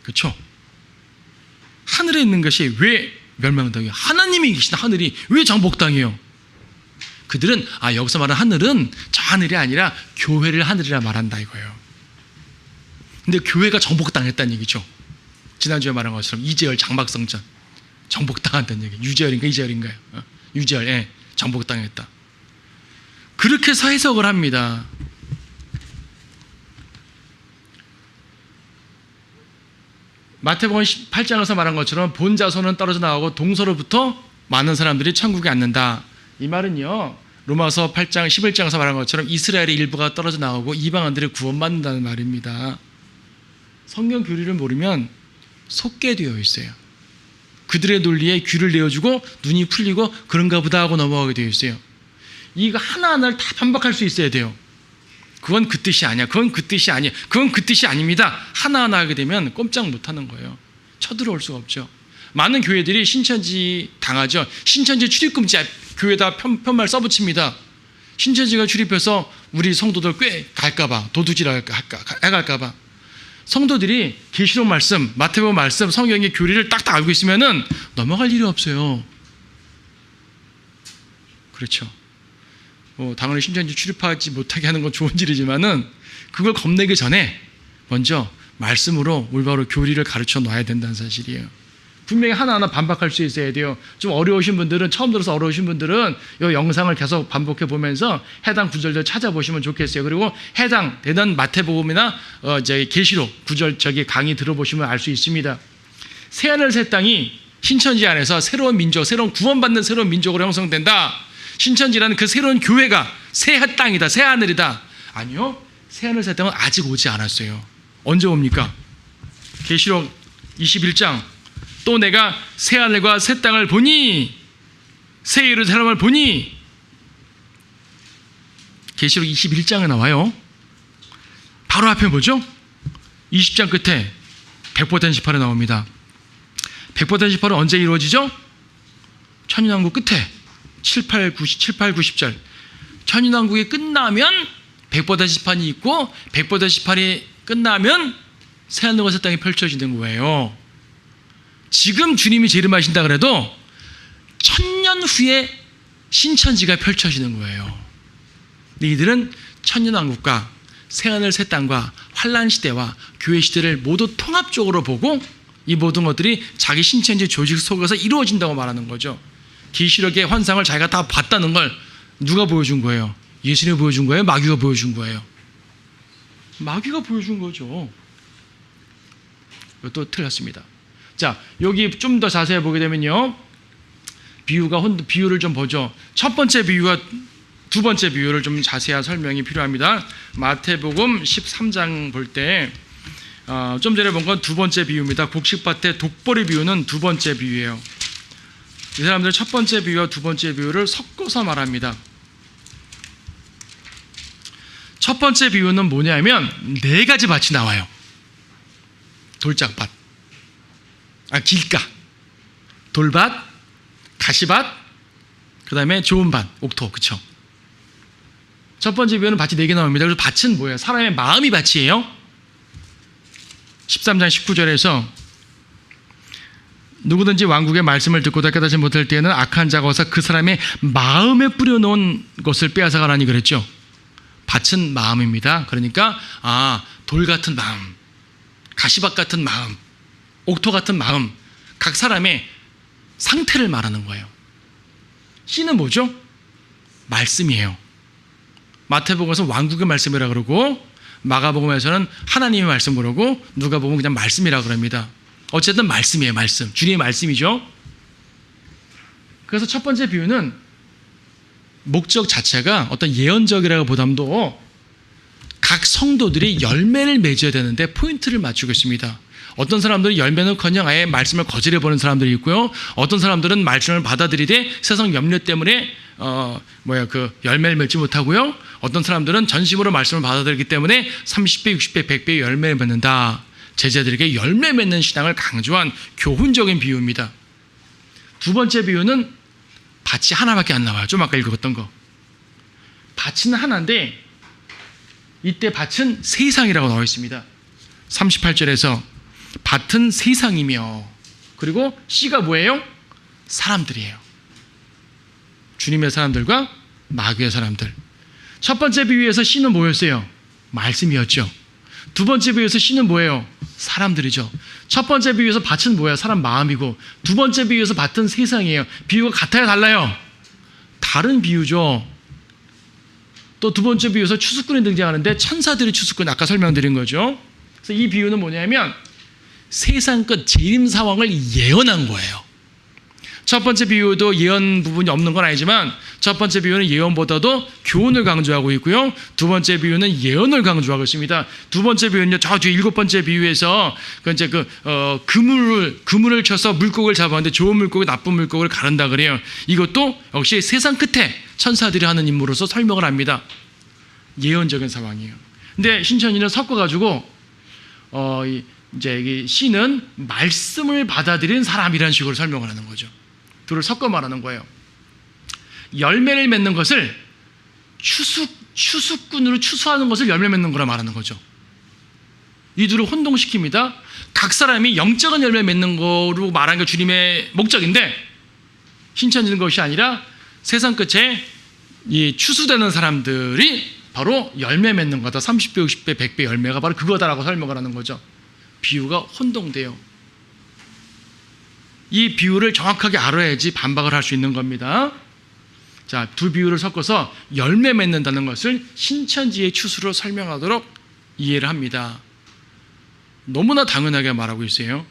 그렇죠? 하늘에 있는 것이 왜 멸망당해요? 하나님이 계신 하늘이 왜 정복당해요? 그들은 여기서 말하는 하늘은 저 하늘이 아니라 교회를 하늘이라 말한다 이거예요. 근데 교회가 정복당했다는 얘기죠. 지난주에 말한 것처럼 이재열 장막성전 정복당한다는 얘기. 유재열인가 이재열인가요? 유재열, 예, 정복당했다. 그렇게 해서 해석을 합니다. 마태복음 8장에서 말한 것처럼 본 자손은 떨어져 나오고 동서로부터 많은 사람들이 천국에 앉는다. 이 말은요, 로마서 8장 11장에서 말한 것처럼 이스라엘의 일부가 떨어져 나오고 이방인들이 구원받는다는 말입니다. 성경 교리를 모르면 속게 되어 있어요. 그들의 논리에 귀를 내어주고 눈이 풀리고 그런가 보다 하고 넘어가게 되어 있어요. 이거 하나하나를 다 반박할 수 있어야 돼요. 그건 그 뜻이 아니야. 그건 그 뜻이 아니야. 그건 그 뜻이 아닙니다. 하나하나 하게 되면 꼼짝 못하는 거예요. 쳐들어올 수가 없죠. 많은 교회들이 신천지 당하죠. 신천지 출입금지 교회에다 편말 써붙입니다. 신천지가 출입해서 우리 성도들 꽤 갈까봐, 도둑질 해갈까봐. 성도들이 계시록 말씀, 마태복음 말씀, 성경의 교리를 딱딱 알고 있으면은 넘어갈 일이 없어요. 그렇죠. 당연히 신천지 출입하지 못하게 하는 건 좋은 일이지만은 그걸 겁내기 전에 먼저 말씀으로 올바로 교리를 가르쳐 놔야 된다는 사실이에요. 분명히 하나하나 반박할 수 있어야 돼요. 좀 어려우신 분들은, 처음 들어서 어려우신 분들은 이 영상을 계속 반복해 보면서 해당 구절들 찾아보시면 좋겠어요. 그리고 해당 대단 마태복음이나 계시록 구절 강의 들어보시면 알 수 있습니다. 새하늘 새 땅이 신천지 안에서 새로운 민족, 새로운 구원받는 새로운 민족으로 형성된다. 신천지라는 그 새로운 교회가 새 땅이다, 새 하늘이다. 아니요, 새 하늘 새 땅은 아직 오지 않았어요. 언제 옵니까? 계시록 21장. 또 내가 새 하늘과 새 땅을 보니, 새 예루살렘을 보니. 계시록 21장에 나와요. 바로 앞에 뭐죠? 20장 끝에 백보단시파로 나옵니다. 백보단시파는 언제 이루어지죠? 천년왕국 끝에 7, 8, 90절. 천년왕국이 끝나면 백보단시판이 있고, 백보단시판이 끝나면 새하늘과 새 땅이 펼쳐지는 거예요. 지금 주님이 재림하신다 그래도 천년 후에 신천지가 펼쳐지는 거예요. 근데 이들은 천년왕국과 새하늘 새 땅과 환란시대와 교회시대를 모두 통합적으로 보고 이 모든 것들이 자기 신천지 조직 속에서 이루어진다고 말하는 거죠. 계시록의 환상을 자기가 다 봤다는 걸 누가 보여준 거예요? 예수님이 보여준 거예요? 마귀가 보여준 거예요? 마귀가 보여준 거죠. 이것도 틀렸습니다. 자, 여기 좀 더 자세히 보게 되면요, 비유를 좀 보죠. 첫 번째 비유와 두 번째 비유를 좀 자세한 설명이 필요합니다. 마태복음 13장 볼 때 좀 전에 본 건 두 번째 비유입니다. 곡식밭의 독보리 비유는 두 번째 비유예요. 이 사람들 첫 번째 비유와 두 번째 비유를 섞어서 말합니다. 첫 번째 비유는 뭐냐면 네 가지 밭이 나와요. 돌짝밭, 길가, 돌밭, 가시밭, 그 다음에 좋은 밭, 옥토, 그쵸? 첫 번째 비유는 밭이 4개 나옵니다. 그래서 밭은 뭐예요? 사람의 마음이 밭이에요. 13장 19절에서 누구든지 왕국의 말씀을 듣고도 깨닫지 못할 때에는 악한 자가 와서 그 사람의 마음에 뿌려놓은 것을 빼앗아가라니 그랬죠. 밭은 마음입니다. 그러니까 돌 같은 마음, 가시밭 같은 마음, 옥토 같은 마음, 각 사람의 상태를 말하는 거예요. 씨는 뭐죠? 말씀이에요. 마태복음에서 왕국의 말씀이라 그러고, 마가복음에서는 하나님의 말씀 그러고, 누가복음은 그냥 말씀이라 그럽니다. 어쨌든 말씀이에요. 말씀, 주님의 말씀이죠. 그래서 첫 번째 비유는 목적 자체가 어떤 예언적이라고 보담도 각 성도들이 열매를 맺어야 되는데 포인트를 맞추고 있습니다. 어떤 사람들은 열매는커녕 아예 말씀을 거절해버리는 사람들이 있고요. 어떤 사람들은 말씀을 받아들이되 세상 염려 때문에 열매를 맺지 못하고요. 어떤 사람들은 전심으로 말씀을 받아들이기 때문에 30배, 60배, 100배의 열매를 맺는다. 제자들에게 열매 맺는 신앙을 강조한 교훈적인 비유입니다. 두 번째 비유는 밭이 하나밖에 안 나와요. 좀 아까 읽었던 거. 밭은 하나인데 이때 밭은 세상이라고 나와 있습니다. 38절에서 밭은 세상이며, 그리고 C가 뭐예요? 사람들이에요. 주님의 사람들과 마귀의 사람들. 첫 번째 비유에서 C는 뭐였어요? 말씀이었죠. 두 번째 비유에서 C는 뭐예요? 사람들이죠. 첫 번째 비유에서 밭은 뭐야? 사람 마음이고, 두 번째 비유에서 밭은 세상이에요. 비유가 같아요, 달라요? 다른 비유죠. 또 두 번째 비유에서 추수꾼이 등장하는데 천사들이 추수꾼, 아까 설명드린 거죠. 그래서 이 비유는 뭐냐면 세상 끝 재림 상황을 예언한 거예요. 첫 번째 비유도 예언 부분이 없는 건 아니지만 첫 번째 비유는 예언보다도 교훈을 강조하고 있고요. 두 번째 비유는 예언을 강조하고 있습니다. 두 번째 비유는요, 저 뒤에 일곱 번째 비유에서 이제 그물을 쳐서 물고기를 잡았는데 좋은 물고기, 나쁜 물고기를 가른다 그래요. 이것도 역시 세상 끝에 천사들이 하는 임무로서 설명을 합니다. 예언적인 상황이에요. 근데 신천지는 섞어가지고 이제 이 C는 말씀을 받아들인 사람이라는 식으로 설명을 하는 거죠. 둘을 섞어 말하는 거예요. 열매를 맺는 것을 추수꾼으로 추수하는 것을 열매 맺는 거라 말하는 거죠. 이 둘을 혼동시킵니다. 각 사람이 영적인 열매 맺는 거로 말하는 게 주님의 목적인데 신천지는 것이 아니라 세상 끝에 이 추수되는 사람들이 바로 열매 맺는 거다. 30배, 60배, 100배 열매가 바로 그거다라고 설명을 하는 거죠. 비유가 혼동돼요. 이 비유를 정확하게 알아야지 반박을 할 수 있는 겁니다. 자, 두 비유를 섞어서 열매 맺는다는 것을 신천지의 추수로 설명하도록 이해를 합니다. 너무나 당연하게 말하고 있어요.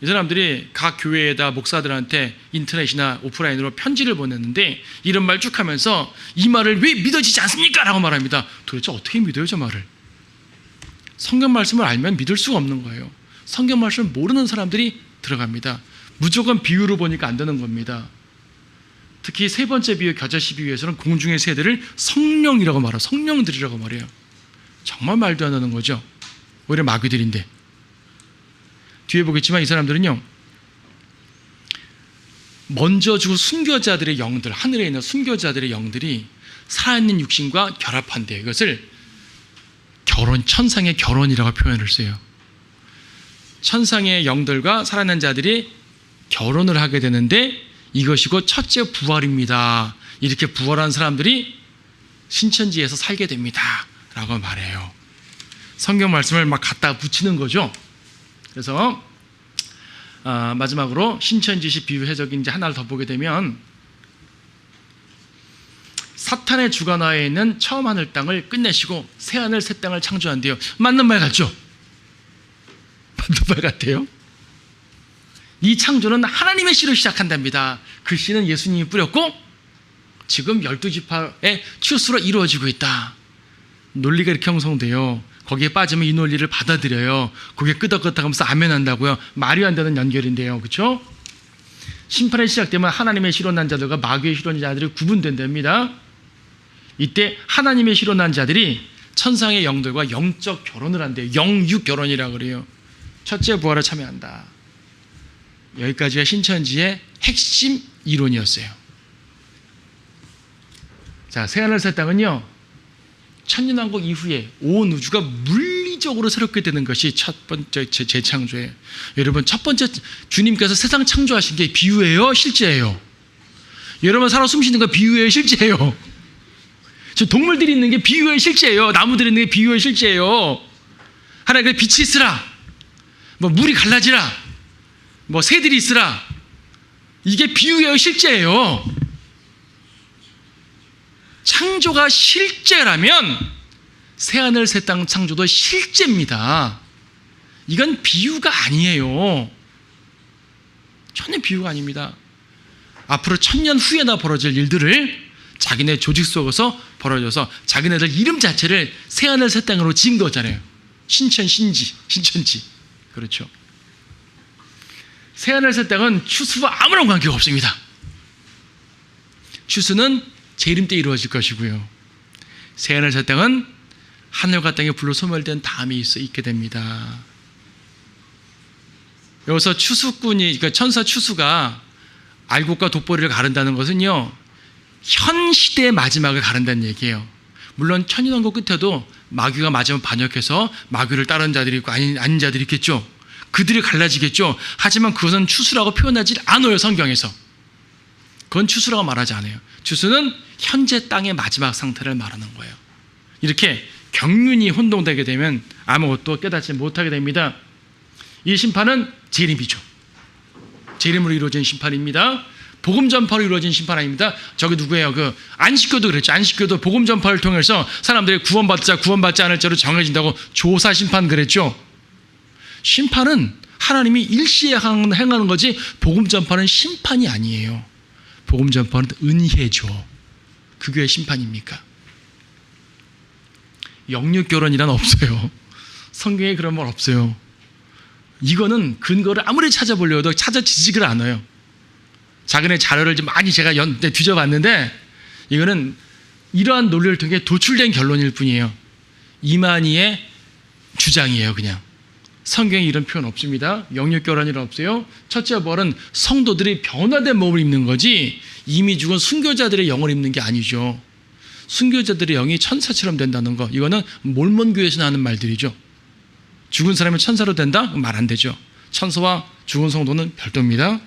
이 사람들이 각 교회에다 목사들한테 인터넷이나 오프라인으로 편지를 보냈는데 이런 말 쭉 하면서 이 말을 왜 믿어지지 않습니까? 라고 말합니다. 도대체 어떻게 믿어요, 저 말을? 성경 말씀을 알면 믿을 수가 없는 거예요. 성경 말씀을 모르는 사람들이 들어갑니다. 무조건 비유로 보니까 안 되는 겁니다. 특히 세 번째 비유, 겨자씨 비유에서는 공중의 새들을 성령이라고 말해요. 성령들이라고 말해요. 정말 말도 안 하는 거죠. 오히려 마귀들인데. 뒤에 보겠지만 이 사람들은요, 먼저 죽은 순교자들의 영들, 하늘에 있는 순교자들의 영들이 살아있는 육신과 결합한대요. 이것을 천상의 결혼이라고 표현을 써요. 천상의 영들과 살아있는 자들이 결혼을 하게 되는데 이것이고 첫째 부활입니다. 이렇게 부활한 사람들이 신천지에서 살게 됩니다. 라고 말해요. 성경 말씀을 막 갖다 붙이는 거죠. 그래서 마지막으로 신천지식 비유 해석인 이제 하나를 더 보게 되면 사탄의 주관하에 있는 처음 하늘 땅을 끝내시고 새 하늘 새 땅을 창조한대요. 맞는 말 같죠? 맞는 말 같아요. 이 창조는 하나님의 씨로 시작한답니다. 그 씨는 예수님이 뿌렸고 지금 12지파의 추수로 이루어지고 있다. 논리가 이렇게 형성돼요. 거기에 빠지면 이 논리를 받아들여요. 거기에 끄덕끄덕하면서 아멘 한다고요. 말이 안 되는 연결인데요. 그렇죠? 심판이 시작되면 하나님의 실현한 자들과 마귀의 실현한 자들이 구분된답니다. 이때 하나님의 실현한 자들이 천상의 영들과 영적 결혼을 한대요. 영육 결혼이라고 그래요. 첫째 부활에 참여한다. 여기까지가 신천지의 핵심 이론이었어요. 자, 새하늘 새 땅은요, 천년왕국 이후에 온 우주가 물리적으로 새롭게 되는 것이 첫 번째 재창조예요. 여러분, 첫 번째 주님께서 세상 창조하신 게 비유예요, 실제예요? 여러분 살아 숨쉬는 거 비유예요, 실제예요? 저 동물들이 있는 게 비유예요, 실제예요? 나무들이 있는 게 비유예요, 실제예요? 하나님께서 빛이 있으라, 뭐 물이 갈라지라, 뭐 새들이 있으라. 이게 비유예요, 실제예요? 창조가 실제라면 새하늘 새 땅 창조도 실제입니다. 이건 비유가 아니에요. 전혀 비유가 아닙니다. 앞으로 1000년 후에나 벌어질 일들을 자기네 조직 속에서 벌어져서 자기네들 이름 자체를 새하늘 새 땅으로 지은 거잖아요. 신천지. 그렇죠. 새하늘 새 땅은 추수와 아무런 관계가 없습니다. 추수는 재림 때 이루어질 것이고요. 새하늘 새 땅은 하늘과 땅에 불로 소멸된 다음에 있게 됩니다. 여기서 추수꾼이, 그러니까 천사 추수가 알곡과 돋보리를 가른다는 것은요, 현 시대의 마지막을 가른다는 얘기예요. 물론 천년왕국 끝에도 마귀가 마지막 반역해서 마귀를 따르는 자들이 있고 아닌 자들이 있겠죠. 그들이 갈라지겠죠. 하지만 그것은 추수라고 표현하지 않아요, 성경에서. 그건 추수라고 말하지 않아요. 추수는 현재 땅의 마지막 상태를 말하는 거예요. 이렇게 경륜이 혼동되게 되면 아무것도 깨닫지 못하게 됩니다. 이 심판은 재림이죠. 재림으로 이루어진 심판입니다. 복음 전파로 이루어진 심판 아닙니다. 저기 누구예요? 그 안식교도 그랬죠. 안식교도 복음 전파를 통해서 사람들이 구원받지 않을 자로 정해진다고 조사 심판 그랬죠. 심판은 하나님이 일시에 행하는 거지 복음 전파는 심판이 아니에요. 복음 전파는 은혜죠. 그게 왜 심판입니까? 영육결혼이란 없어요. 성경에 그런 말 없어요. 이거는 근거를 아무리 찾아보려도 찾아지지를 않아요. 작은의 자료를 좀 많이 제가 뒤져봤는데 이거는 이러한 논리를 통해 도출된 결론일 뿐이에요. 이만희의 주장이에요. 그냥 성경에 이런 표현 없습니다. 영육결혼이란 없어요. 첫째 벌은 성도들이 변화된 몸을 입는 거지 이미 죽은 순교자들의 영을 입는 게 아니죠. 순교자들의 영이 천사처럼 된다는 거, 이거는 몰몬교에서 나오는 말들이죠. 죽은 사람이 천사로 된다? 말 안 되죠. 천사와 죽은 성도는 별도입니다.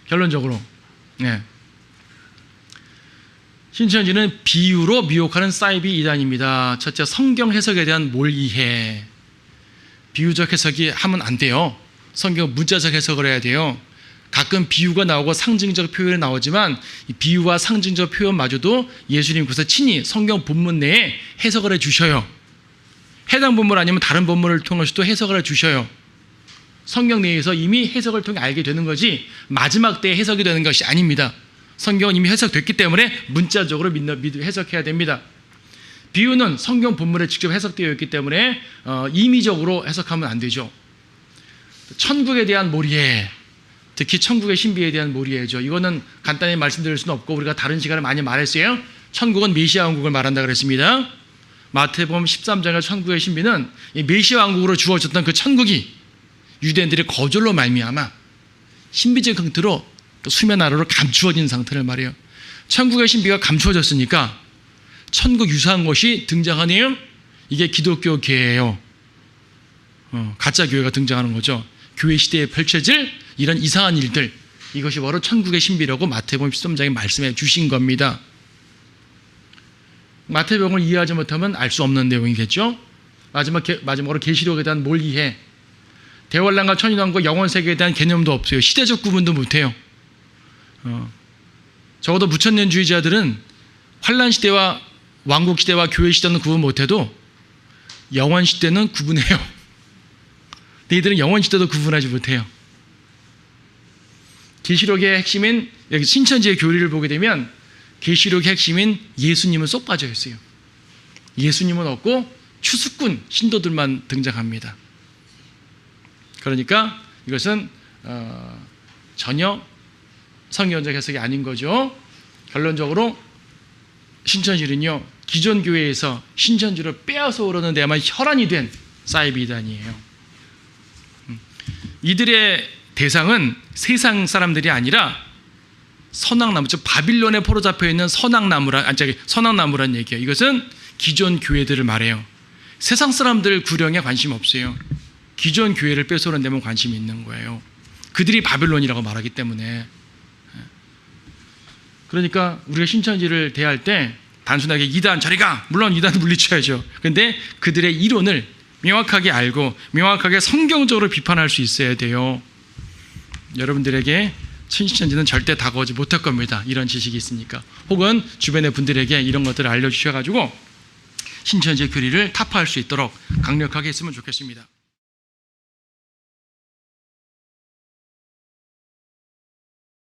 결론적으로 신천지는 비유로 미혹하는 사이비 이단입니다. 첫째, 성경 해석에 대한 몰이해. 비유적 해석이 하면 안 돼요. 성경 문자적 해석을 해야 돼요. 가끔 비유가 나오고 상징적 표현이 나오지만 이 비유와 상징적 표현마저도 예수님께서 친히 성경 본문 내에 해석을 해주셔요. 해당 본문 아니면 다른 본문을 통해서도 해석을 해주셔요. 성경 내에서 이미 해석을 통해 알게 되는 거지 마지막 때에 해석이 되는 것이 아닙니다. 성경은 이미 해석됐기 때문에 문자적으로 해석해야 됩니다. 비유는 성경 본문에 직접 해석되어 있기 때문에 임의적으로 해석하면 안 되죠. 천국에 대한 몰이해, 특히 천국의 신비에 대한 몰이해죠. 이거는 간단히 말씀드릴 수는 없고 우리가 다른 시간에 많이 말했어요. 천국은 메시아 왕국을 말한다 그랬습니다. 마태복음 13장의 천국의 신비는 이 메시아 왕국으로 주어졌던 그 천국이 유대인들의 거절로 말미암아 신비적 형태로 또 수면 아래로 감추어진 상태를 말해요. 천국의 신비가 감추어졌으니까 천국 유사한 것이 등장하네요. 이게 기독교 교회예요. 가짜 교회가 등장하는 거죠. 교회 시대에 펼쳐질 이런 이상한 일들, 이것이 바로 천국의 신비라고 마태복음 13장에 말씀해 주신 겁니다. 마태복음을 이해하지 못하면 알 수 없는 내용이겠죠. 마지막으로 계시록에 대한 몰이해. 대환란과 천인왕과 영원세계에 대한 개념도 없어요. 시대적 구분도 못해요. 적어도 무천년주의자들은 환란시대와 왕국시대와 교회시대는 구분 못해도 영원시대는 구분해요. 너희들은 영원시대도 구분하지 못해요. 계시록의 핵심인, 여기 신천지의 교리를 보게 되면 계시록의 핵심인 예수님은 쏙 빠져 있어요. 예수님은 없고 추수꾼 신도들만 등장합니다. 그러니까 이것은 전혀 성경적 해석이 아닌 거죠. 결론적으로 신천지는요, 기존 교회에서 신천지로 빼앗아 오르는 데만 혈안이 된 사이비 이단이에요. 이들의 대상은 세상 사람들이 아니라 선악나무, 즉 바빌론에 포로 잡혀 있는 선악나무란 얘기예요. 이것은 기존 교회들을 말해요. 세상 사람들 구령에 관심 없어요. 기존 교회를 뺏어오는 데만 관심이 있는 거예요. 그들이 바빌론이라고 말하기 때문에. 그러니까 우리가 신천지를 대할 때 단순하게 이단 저리 가, 물론 이단을 물리쳐야죠. 그런데 그들의 이론을 명확하게 알고 명확하게 성경적으로 비판할 수 있어야 돼요. 여러분들에게 신천지는 절대 다가오지 못할 겁니다. 이런 지식이 있으니까. 혹은 주변의 분들에게 이런 것들을 알려주셔가지고 신천지의 교리를 타파할 수 있도록 강력하게 했으면 좋겠습니다.